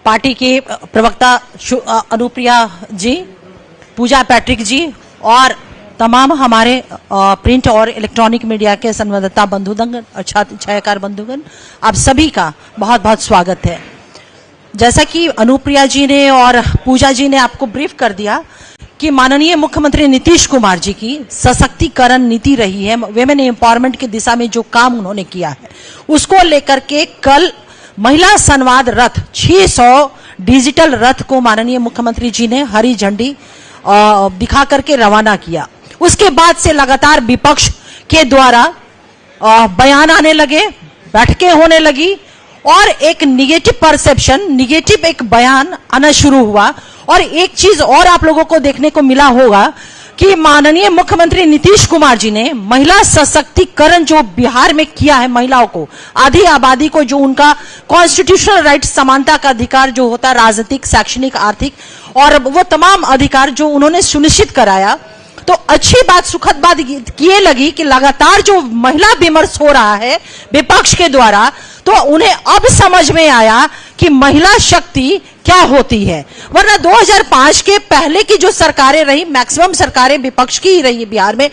Party के प्रवक्ता अनुप्रिया जी, पूजा Patrick जी और तमाम हमारे प्रिंट और इलेक्ट्रॉनिक मीडिया के संवाददाता बंधुगण और छायाकार बंधुगण, आप सभी का बहुत बहुत स्वागत है। जैसा कि अनुप्रिया जी ने और पूजा जी ने आपको ब्रीफ कर दिया कि माननीय मुख्यमंत्री नीतीश कुमार जी की सशक्तिकरण नीति रही है, वेमेन एम्पावरमेंट की दिशा में जो काम उन्होंने किया है उसको लेकर के कल महिला संवाद रथ 600 डिजिटल रथ को माननीय मुख्यमंत्री जी ने हरी झंडी दिखा करके रवाना किया। उसके बाद से लगातार विपक्ष के द्वारा बयान आने लगे, बैठकें होने लगी और एक निगेटिव परसेप्शन, निगेटिव एक बयान आना शुरू हुआ। और एक चीज और आप लोगों को देखने को मिला होगा कि माननीय मुख्यमंत्री नीतीश कुमार जी ने महिला सशक्तिकरण जो बिहार में किया है, महिलाओं को, आधी आबादी को जो उनका कॉन्स्टिट्यूशनल राइट, समानता का अधिकार जो होता है, राजनीतिक, शैक्षणिक, आर्थिक और वो तमाम अधिकार जो उन्होंने सुनिश्चित कराया, तो अच्छी बात, सुखद बात ये लगी कि लगातार जो महिला विमर्श हो रहा है विपक्ष के द्वारा, तो उन्हें अब समझ में आया कि महिला शक्ति क्या होती है। वरना 2005 के पहले की जो सरकारें रही, मैक्सिमम सरकारें विपक्ष की ही रही बिहार में,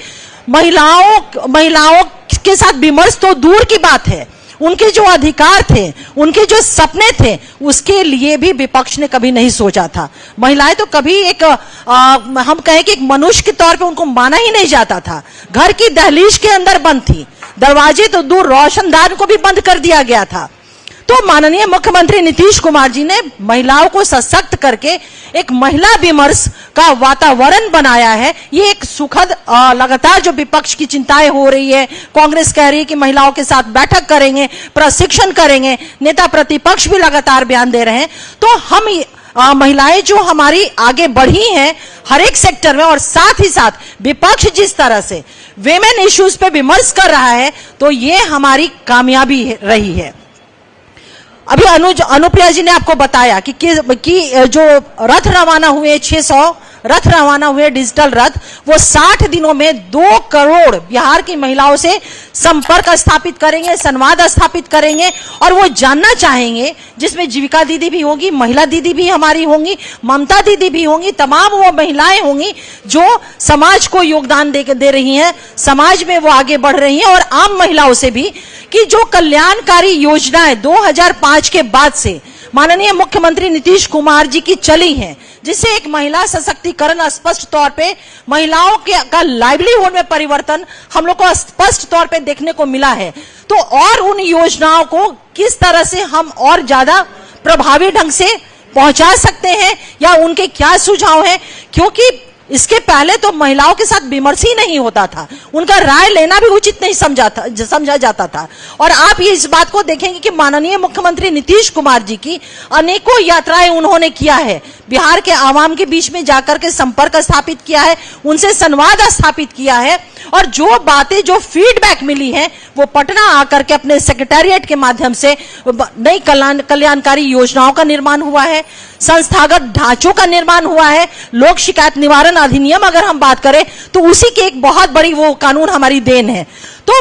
महिलाओं के साथ विमर्श तो दूर की बात है, उनके जो अधिकार थे, उनके जो सपने थे, उसके लिए भी विपक्ष ने कभी नहीं सोचा था। महिलाएं तो कभी एक हम कहें कि एक मनुष्य के तौर पे उनको माना ही नहीं जाता था। घर की दहलीज के अंदर बंद थी, दरवाजे तो दूर, रोशनदान को भी बंद कर दिया गया था। तो माननीय मुख्यमंत्री नीतीश कुमार जी ने महिलाओं को सशक्त करके एक महिला विमर्श का वातावरण बनाया है। ये एक सुखद, लगातार जो विपक्ष की चिंताएं हो रही है, कांग्रेस कह रही है कि महिलाओं के साथ बैठक करेंगे, प्रशिक्षण करेंगे, नेता प्रतिपक्ष भी लगातार बयान दे रहे हैं। तो हम महिलाएं जो हमारी आगे बढ़ी हैं हर एक सेक्टर में, और साथ ही साथ विपक्ष जिस तरह से विमेन इश्यूज पे विमर्श कर रहा है, तो ये हमारी कामयाबी रही है। अभी अनुप्रिया जी ने आपको बताया कि जो रथ रवाना हुए, 600 रथ रवाना हुए डिजिटल रथ, वो 60 दिनों में 2 करोड़ बिहार की महिलाओं से संपर्क स्थापित करेंगे, संवाद स्थापित करेंगे और वो जानना चाहेंगे, जिसमें जीविका दीदी भी होगी, महिला दीदी भी हमारी होंगी, ममता दीदी भी होंगी, तमाम वो महिलाएं होंगी जो समाज को योगदान दे रही हैं, समाज में वो आगे बढ़ रही हैं। और आम महिलाओं से भी कि जो कल्याणकारी योजनाएं 2005 के बाद से माननीय मुख्यमंत्री नीतीश कुमार जी की चली हैं, जिससे एक महिला सशक्तिकरण स्पष्ट तौर पे महिलाओं का लाइवलीहुड में परिवर्तन हम लोग को स्पष्ट तौर पे देखने को मिला है। तो और उन योजनाओं को किस तरह से हम और ज्यादा प्रभावी ढंग से पहुंचा सकते हैं या उनके क्या सुझाव हैं, क्योंकि इसके पहले तो महिलाओं के साथ विमर्श ही नहीं होता था, उनका राय लेना भी उचित नहीं समझा जाता था। और आप ये इस बात को देखेंगे कि माननीय मुख्यमंत्री नीतीश कुमार जी की अनेकों यात्राएं उन्होंने किया है, बिहार के आवाम के बीच में जाकर के संपर्क स्थापित किया है, उनसे संवाद स्थापित किया है, और जो बातें, जो फीडबैक मिली है, वो पटना आकर के अपने सेक्रेटेरिएट के माध्यम से नई कल्याणकारी योजनाओं का निर्माण हुआ है, संस्थागत ढांचों का निर्माण हुआ है। लोक शिकायत निवारण अधिनियम अगर हम बात करें तो उसी की एक बहुत बड़ी वो कानून हमारी देन है। तो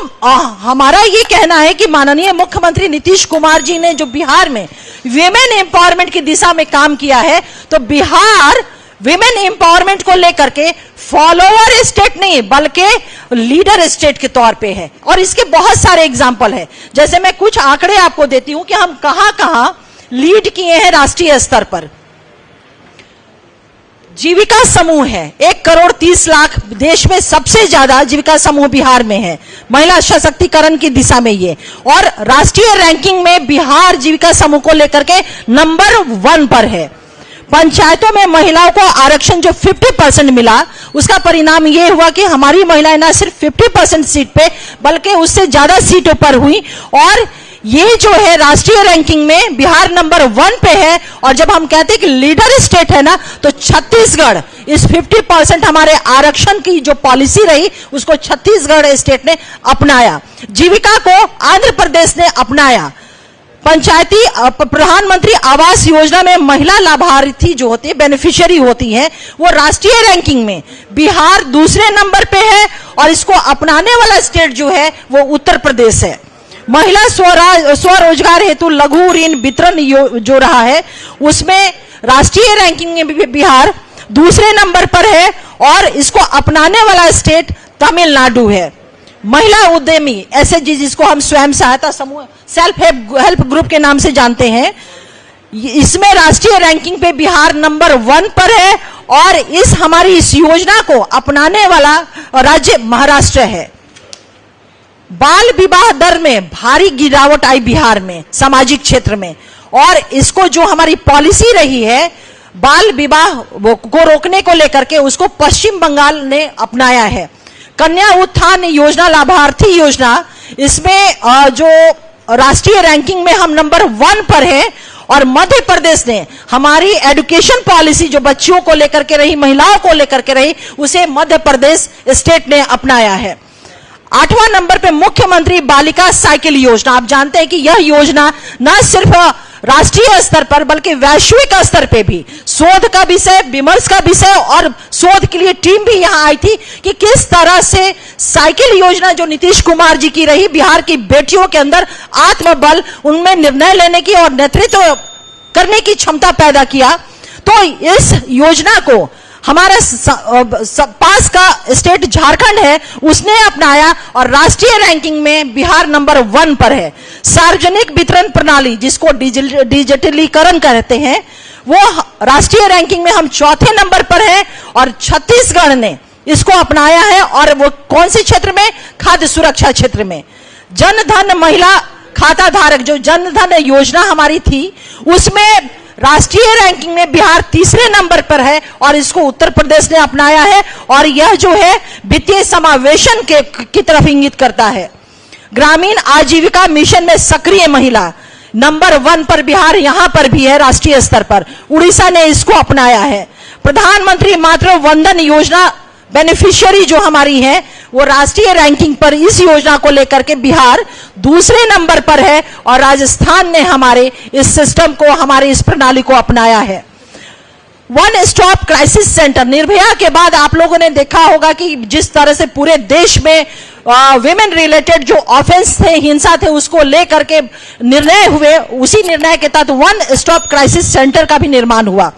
हमारा ये कहना है कि माननीय मुख्यमंत्री नीतीश कुमार जी ने जो बिहार में विमेन एम्पावरमेंट की दिशा में काम किया है, तो बिहार विमेन एम्पावरमेंट को लेकर के फॉलोअर स्टेट नहीं बल्कि लीडर स्टेट के तौर पे है। और इसके बहुत सारे एग्जाम्पल है, जैसे मैं कुछ आंकड़े आपको देती हूं कि हम कहां लीड किए हैं राष्ट्रीय स्तर पर। जीविका समूह है 1,30,00,000, देश में सबसे ज्यादा जीविका समूह बिहार में है, महिला सशक्तिकरण की दिशा में ये। और राष्ट्रीय रैंकिंग में बिहार जीविका समूह को लेकर के नंबर 1 पर है। पंचायतों में महिलाओं को आरक्षण जो 50% मिला, उसका परिणाम ये हुआ कि हमारी महिलाएं ना सिर्फ 50% सीट पे बल्कि उससे ज्यादा सीटों पर हुई। और ये जो है राष्ट्रीय रैंकिंग में बिहार नंबर 1 पे है। और जब हम कहते हैं कि लीडर स्टेट है ना, तो छत्तीसगढ़ इस 50% हमारे आरक्षण की जो पॉलिसी रही उसको छत्तीसगढ़ स्टेट ने अपनाया। जीविका को आंध्र प्रदेश ने अपनाया। पंचायती प्रधानमंत्री आवास योजना में महिला लाभार्थी जो होती है, बेनिफिशियरी होती है, वो राष्ट्रीय रैंकिंग में बिहार दूसरे नंबर पे है और इसको अपनाने वाला स्टेट जो है वो उत्तर प्रदेश है। महिला स्वरोजगार हेतु लघु ऋण वितरण जो रहा है, उसमें राष्ट्रीय रैंकिंग में भी बिहार दूसरे नंबर पर है और इसको अपनाने वाला स्टेट तमिलनाडु है। महिला उद्यमी एसएचजी, जिसको हम स्वयं सहायता समूह सेल्फ हेल्प ग्रुप के नाम से जानते हैं, इसमें राष्ट्रीय रैंकिंग पे बिहार नंबर 1 पर है और हमारी इस योजना को अपनाने वाला राज्य महाराष्ट्र है। बाल विवाह दर में भारी गिरावट आई बिहार में सामाजिक क्षेत्र में, और इसको जो हमारी पॉलिसी रही है बाल विवाह को रोकने को लेकर के, उसको पश्चिम बंगाल ने अपनाया है। कन्या उत्थान योजना, लाभार्थी योजना, इसमें जो राष्ट्रीय रैंकिंग में हम नंबर 1 पर है और मध्य प्रदेश ने हमारी एजुकेशन पॉलिसी जो बच्चियों को लेकर के रही, महिलाओं को लेकर के रही, उसे मध्य प्रदेश स्टेट ने अपनाया है। 8वां नंबर पे मुख्यमंत्री बालिका साइकिल योजना। आप जानते हैं कि यह योजना न सिर्फ राष्ट्रीय स्तर पर बल्कि वैश्विक स्तर पे भी शोध का विषय, विमर्श का विषय, और शोध के लिए टीम भी यहां आई थी कि किस तरह से साइकिल योजना जो नीतीश कुमार जी की रही, बिहार की बेटियों के अंदर आत्मबल, उनमें निर्णय लेने की और नेतृत्व करने की क्षमता पैदा किया। तो इस योजना को हमारा पास का स्टेट झारखंड है, उसने अपनाया और राष्ट्रीय रैंकिंग में बिहार नंबर 1 पर है। सार्वजनिक वितरण प्रणाली, जिसको डिजिटलीकरण कहते हैं, वो राष्ट्रीय रैंकिंग में हम 4थे नंबर पर है और छत्तीसगढ़ ने इसको अपनाया है। और वो कौन से क्षेत्र में? खाद्य सुरक्षा क्षेत्र में। जनधन महिला खाता धारक जो जनधन योजना हमारी थी, उसमें राष्ट्रीय रैंकिंग में बिहार 3रे नंबर पर है और इसको उत्तर प्रदेश ने अपनाया है, और यह जो है वित्तीय समावेशन की तरफ इंगित करता है। ग्रामीण आजीविका मिशन में सक्रिय महिला नंबर 1 पर बिहार यहां पर भी है राष्ट्रीय स्तर पर। उड़ीसा ने इसको अपनाया है। प्रधानमंत्री मातृ वंदन योजना बेनिफिशियरी जो हमारी है, वो राष्ट्रीय रैंकिंग पर इस योजना को लेकर के बिहार 2रे नंबर पर है और राजस्थान ने हमारे इस सिस्टम को, हमारी इस प्रणाली को अपनाया है। One stop crisis centre, Nirbhaya के बाद आप लोगों ने देखा होगा कि जिस तरह से पूरे देश में विमेन रिलेटेड जो ऑफेंस थे, हिंसा थे, उसको लेकर के निर्णय हुए, उसी निर्णय के तहत वन स्टॉप क्राइसिस सेंटर का भी निर्माण हुआ।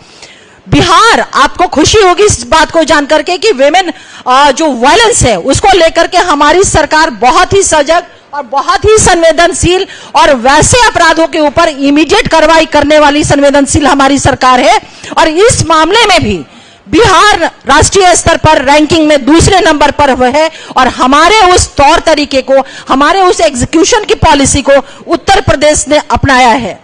बिहार, आपको खुशी होगी इस बात को जानकर के कि विमेन जो वायलेंस है उसको लेकर के हमारी सरकार बहुत ही सजग और बहुत ही संवेदनशील, और वैसे अपराधों के ऊपर इमीडिएट कार्रवाई करने वाली संवेदनशील हमारी सरकार है। और इस मामले में भी बिहार राष्ट्रीय स्तर पर रैंकिंग में 2रे नंबर पर है और हमारे उस तौर तरीके को, हमारे उस एग्जीक्यूशन की पॉलिसी को उत्तर प्रदेश ने अपनाया है।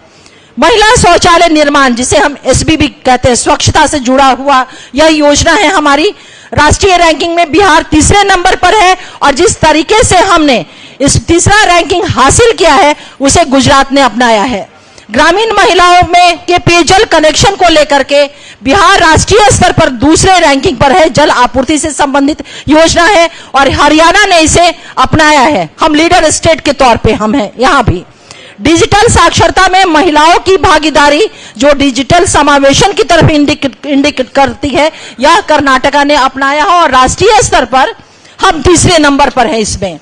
महिला शौचालय निर्माण, जिसे हम SBB कहते हैं, स्वच्छता से जुड़ा हुआ यह योजना है हमारी। राष्ट्रीय रैंकिंग में बिहार 3रे नंबर पर है और जिस तरीके से हमने इस 3रा रैंकिंग हासिल किया है उसे गुजरात ने अपनाया है। ग्रामीण महिलाओं में के पेयजल कनेक्शन को लेकर के बिहार राष्ट्रीय स्तर पर 2रे रैंकिंग पर है। जल आपूर्ति से संबंधित योजना है और हरियाणा ने इसे अपनाया है। हम लीडर स्टेट के तौर पे हम हैं यहां भी। डिजिटल साक्षरता में महिलाओं की भागीदारी जो डिजिटल समावेशन की तरफ इंडिकेट करती है, यह कर्नाटका ने अपनाया है और राष्ट्रीय स्तर पर हम 3रे नंबर पर है। इसमें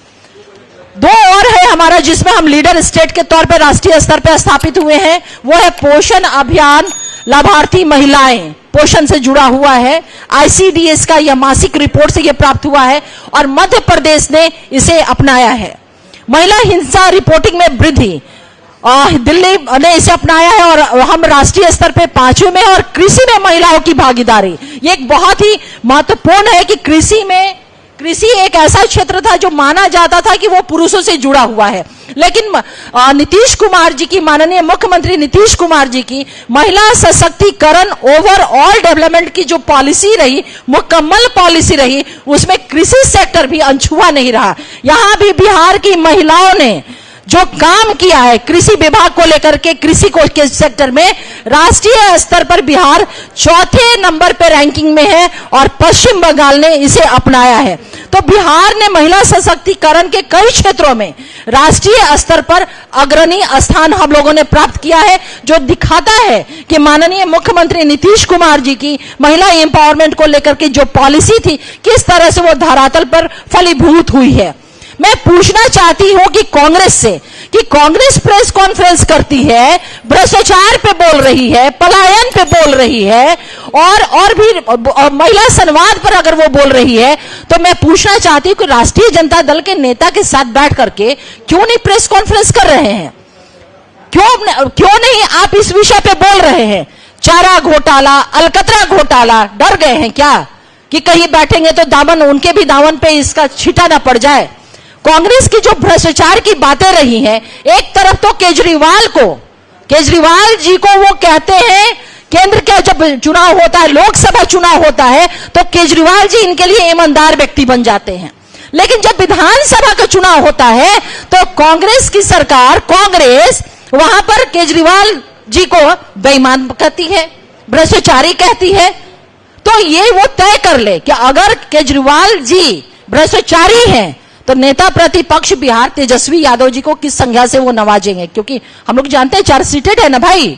2 और है हमारा जिसमें हम लीडर स्टेट के तौर पर राष्ट्रीय स्तर पर स्थापित हुए हैं, वो है पोषण अभियान। लाभार्थी महिलाएं पोषण से जुड़ा हुआ है। ICDS का यह मासिक रिपोर्ट से यह प्राप्त हुआ है और मध्य प्रदेश ने इसे अपनाया है। महिला हिंसा रिपोर्टिंग में वृद्धि, दिल्ली ने इसे अपनाया है और हम राष्ट्रीय स्तर पे 5वें में। और कृषि में महिलाओं की भागीदारी, ये एक बहुत ही महत्वपूर्ण है कि कृषि एक ऐसा क्षेत्र था जो माना जाता था कि वो पुरुषों से जुड़ा हुआ है, लेकिन नीतीश कुमार जी की, माननीय मुख्यमंत्री नीतीश कुमार जी की महिला सशक्तिकरण ओवरऑल डेवलपमेंट की जो पॉलिसी रही, मुकम्मल पॉलिसी रही, उसमें कृषि सेक्टर भी अनछुआ नहीं रहा। यहां भी बिहार की महिलाओं ने जो काम किया है कृषि विभाग को लेकर के, कृषि को के सेक्टर में राष्ट्रीय स्तर पर बिहार 4थे नंबर पर रैंकिंग में है और पश्चिम बंगाल ने इसे अपनाया है। तो बिहार ने महिला सशक्तिकरण के कई क्षेत्रों में राष्ट्रीय स्तर पर अग्रणी स्थान हम लोगों ने प्राप्त किया है, जो दिखाता है कि माननीय मुख्यमंत्री नीतीश कुमार जी की महिला एम्पावरमेंट को लेकर के जो पॉलिसी थी, किस तरह से वो धरातल पर फलीभूत हुई है। मैं पूछना चाहती हूं कि कांग्रेस से कि कांग्रेस प्रेस कॉन्फ्रेंस करती है, भ्रष्टाचार पे बोल रही है, पलायन पे बोल रही है और भी महिला संवाद पर अगर वो बोल रही है, तो मैं पूछना चाहती हूं कि राष्ट्रीय जनता दल के नेता के साथ बैठ करके क्यों नहीं प्रेस कॉन्फ्रेंस कर रहे हैं? क्यों नहीं आप इस विषय पे बोल रहे हैं? चारा घोटाला, अलकतरा घोटाला, डर गए हैं क्या कि कहीं बैठेंगे तो दामन, उनके भी दामन पे इसका छींटा ना पड़ जाए? कांग्रेस की जो भ्रष्टाचार की बातें रही हैं, एक तरफ तो केजरीवाल जी को वो कहते हैं, केंद्र का जब चुनाव होता है, लोकसभा चुनाव होता है, तो केजरीवाल जी इनके लिए ईमानदार व्यक्ति बन जाते हैं। लेकिन जब विधानसभा का चुनाव होता है तो कांग्रेस की सरकार, कांग्रेस वहां पर केजरीवाल जी को बेईमान कहती है, भ्रष्टाचारी कहती है। तो ये वो तय कर ले कि अगर केजरीवाल जी भ्रष्टाचारी हैं तो नेता प्रतिपक्ष बिहार तेजस्वी यादव जी को किस संज्ञा से वो नवाजेंगे? क्योंकि हम लोग जानते हैं चार्जशीटेड है ना भाई।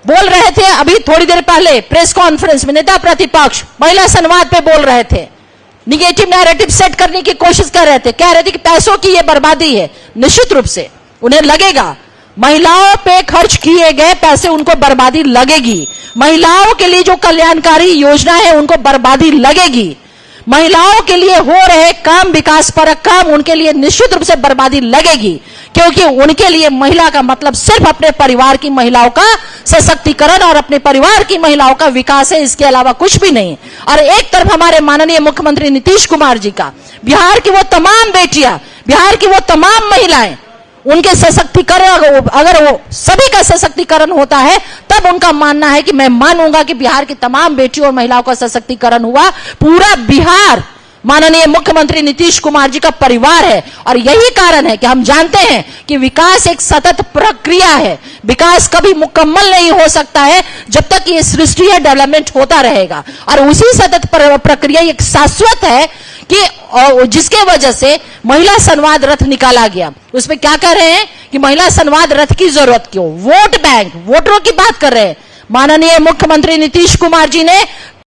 बोल रहे थे अभी थोड़ी देर पहले प्रेस कॉन्फ्रेंस में नेता प्रतिपक्ष महिला संवाद पे बोल रहे थे, निगेटिव नैरेटिव सेट करने की कोशिश कर रहे थे, कह रहे थे कि पैसों की ये बर्बादी है। निश्चित रूप से उन्हें लगेगा, महिलाओं पे खर्च किए गए पैसे उनको बर्बादी लगेगी, महिलाओं के लिए जो कल्याणकारी योजना है उनको बर्बादी लगेगी, महिलाओं के लिए हो रहे काम, विकास परक काम, उनके लिए निश्चित रूप से बर्बादी लगेगी। क्योंकि उनके लिए महिला का मतलब सिर्फ अपने परिवार की महिलाओं का सशक्तिकरण और अपने परिवार की महिलाओं का विकास है, इसके अलावा कुछ भी नहीं। और एक तरफ हमारे माननीय मुख्यमंत्री नीतीश कुमार जी का बिहार की वो तमाम बेटियां, बिहार की वो तमाम महिलाएं, उनके सशक्तिकरण, अगर वो सभी का सशक्तिकरण होता है तब उनका मानना है कि मैं मानूंगा कि बिहार की तमाम बेटियों और महिलाओं का सशक्तिकरण हुआ। पूरा बिहार माननीय मुख्यमंत्री नीतीश कुमार जी का परिवार है। और यही कारण है कि हम जानते हैं कि विकास एक सतत प्रक्रिया है, विकास कभी मुकम्मल नहीं हो सकता है जब तक ये सृष्टि है, डेवलपमेंट होता रहेगा। और उसी सतत प्रक्रिया एक शाश्वत है कि जिसके वजह से महिला संवाद रथ निकाला गया। उसमें क्या कह रहे हैं कि महिला संवाद रथ की जरूरत क्यों? वोट बैंक, वोटरों की बात कर रहे हैं। माननीय मुख्यमंत्री नीतीश कुमार जी ने